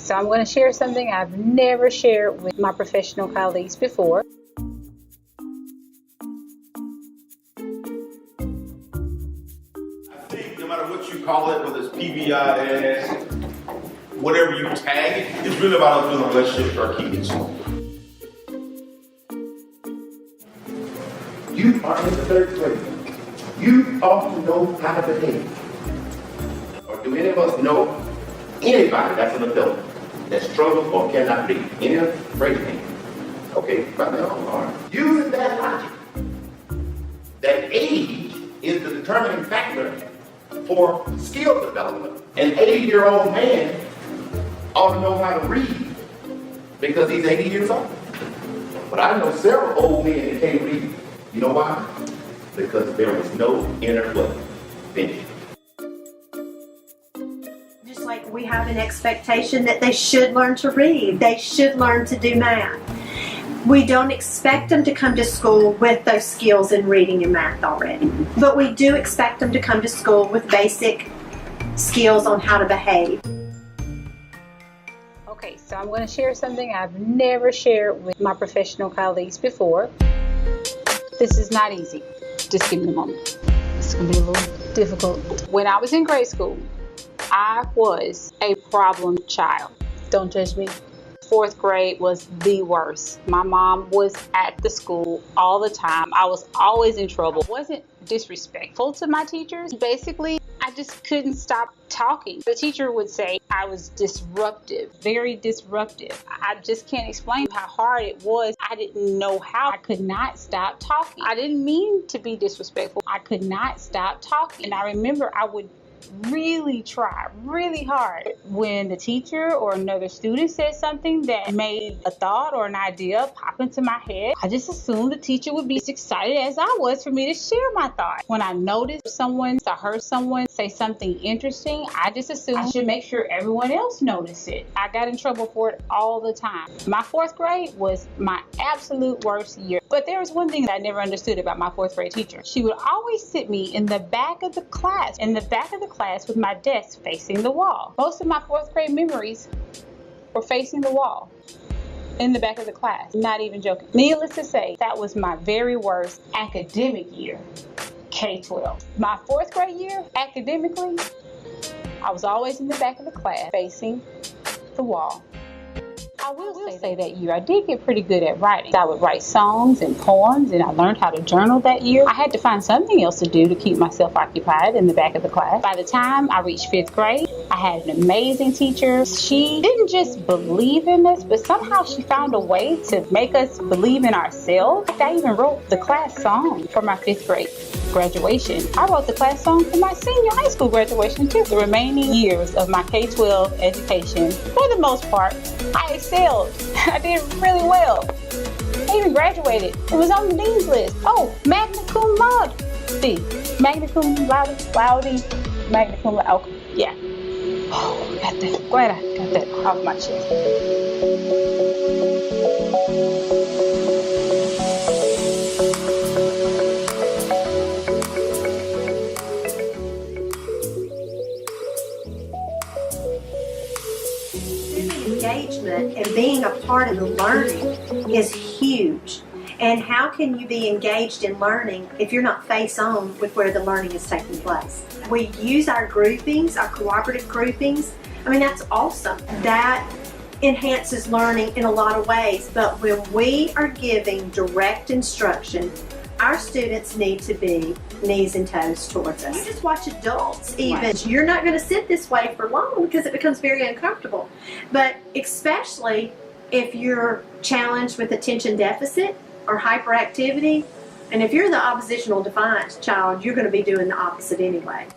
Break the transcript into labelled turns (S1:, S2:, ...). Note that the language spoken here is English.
S1: So I'm going to share something I've never shared with my professional colleagues before.
S2: I think no matter what you call it, whether it's PBIS, whatever you tag it, it's really about us building a relationship with our kids.
S3: You are in the third grade. You ought to know how to behave. Or do any of us know anybody that's an adult that struggles or cannot read? Any of them? Raise your hand. Okay, right now, all right. Using that logic, that age is the determining factor for skill development. An 80-year-old man ought to know how to read because he's 80 years old. But I know several old men that can't read. You know why? Because there was no inner what? Vision.
S4: Just like we have an expectation that they should learn to read, they should learn to do math. We don't expect them to come to school with those skills in reading and math already, but we do expect them to come to school with basic skills on how to behave.
S1: Okay, so I'm going to share something I've never shared with my professional colleagues before. This is not easy. Just give me a moment. It's going to be a little difficult. When I was in grade school, I was a problem child. Don't judge me. Fourth grade was the worst. My mom was at the school all the time. I was always in trouble. I wasn't disrespectful to my teachers. Basically, I just couldn't stop talking. The teacher would say I was disruptive, very disruptive. I just can't explain how hard it was. I didn't know how. I could not stop talking. I didn't mean to be disrespectful. I could not stop talking. And I remember I would really try really hard when the teacher or another student said something that made a thought or an idea pop into my head. I just assumed the teacher would be as excited as I was for me to share my thought. When I noticed I heard someone say something interesting, I just assumed I should make sure everyone else noticed it. I got in trouble for it all the time. My fourth grade was my absolute worst year. But there was one thing that I never understood about my fourth grade teacher. She would always sit me in the back of the class, with my desk facing the wall. Most of my fourth grade memories were facing the wall in the back of the class. Not even joking. Needless to say, that was my very worst academic year, K-12. My fourth grade year, academically, I was always in the back of the class facing the wall. I will say that year I did get pretty good at writing. I would write songs and poems, and I learned how to journal that year. I had to find something else to do to keep myself occupied in the back of the class. By the time I reached fifth grade, I had an amazing teacher. She didn't just believe in us, but somehow she found a way to make us believe in ourselves. I even wrote the class song for my fifth grade graduation. I wrote the class song for my senior high school graduation too. The remaining years of my K-12 education, for the most part, I excelled. I did really well. I even graduated. It was on the dean's list. Oh, magna cum laude. Magna cum laude. Magna cum laude. Okay, yeah. Oh, got that. Glad I got that off my chest.
S4: Engagement and being a part of the learning is huge. And how can you be engaged in learning if you're not face-on with where the learning is taking place? We use our groupings, our cooperative groupings. I mean, that's awesome. That enhances learning in a lot of ways. But when we are giving direct instruction, our students need to be knees and toes towards us. You just watch adults even. Right. You're not going to sit this way for long because it becomes very uncomfortable. But especially if you're challenged with attention deficit or hyperactivity, and if you're the oppositional defiant child, you're going to be doing the opposite anyway.